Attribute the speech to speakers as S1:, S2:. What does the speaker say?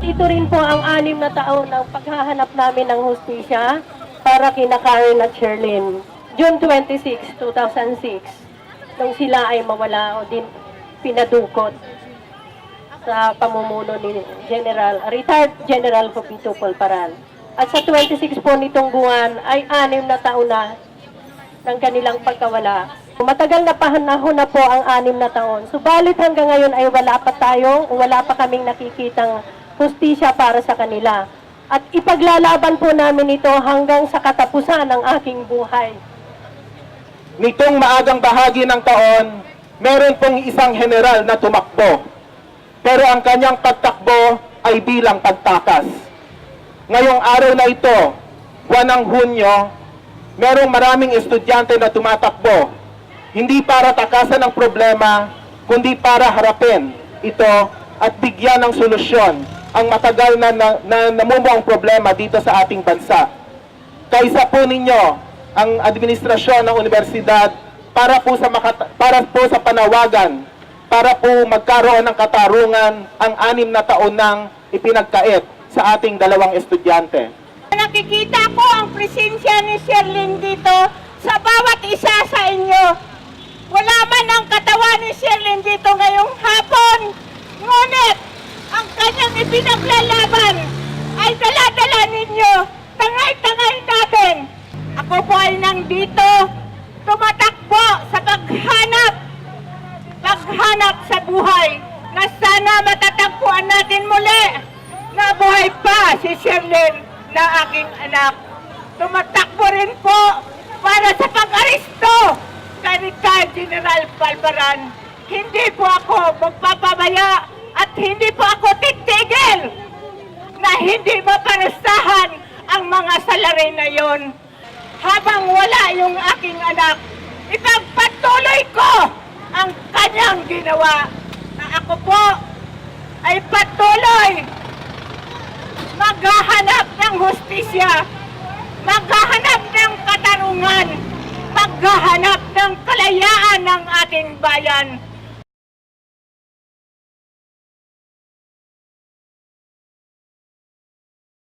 S1: Ito rin po ang 6 na taon ng paghahanap namin ng hustisya para kina Karen at Sherlyn. June 26, 2006, nung sila ay mawala o din pinadukot sa pamumuno ni Retired General Jovito Polparan. At sa 26 po nitong buwan ay 6 na taon na ng kanilang pagkawala. Matagal na panahon na po ang 6 na taon. Subalit hanggang ngayon ay wala pa kaming nakikitang hustisya para sa kanila. At ipaglalaban po namin ito hanggang sa katapusan ng aking buhay.
S2: Nitong maagang bahagi ng taon, meron pong isang general na tumakbo. Pero ang kanyang pagtakbo ay bilang pagtakas. Ngayong araw na ito, buwan ng Hunyo, merong maraming estudyante na tumatakbo. Hindi para takasan ang problema, kundi para harapin ito at bigyan ng solusyon ang matagal na namumuong problema dito sa ating bansa. Kaisa po ninyo ang administrasyon ng universidad para po sa panawagan, para po magkaroon ng katarungan ang 6 na taon nang ipinagkait sa ating 2 estudyante.
S3: Nakikita ko ang presensya ni Sherlyn dito sa bawat isa sa inyo. Wala man ang katawan ni Sherlyn dito ngayong hapon. Ngunit, ang kanyang ipinaglalaban ay dala-dala ninyo. Tangay-tangay natin. Ako po ay nandito, tumatakbo sa paghanap sa buhay na sana matatagpuan natin muli na buhay pa si Sherlyn na aking anak. Tumatakbo rin po para sa pag-aristo kay Retired General Polparan. Hindi po ako magpapabaya at hindi po ako titigil na hindi maparusahan ang mga salarin na yon. Habang wala yung aking anak, ipagpatuloy ko ang kanyang ginawa na ako po ay patuloy maghahanap ng hustisya, maghahanap ng katarungan, maghahanap ng kalayaan ng ating bayan.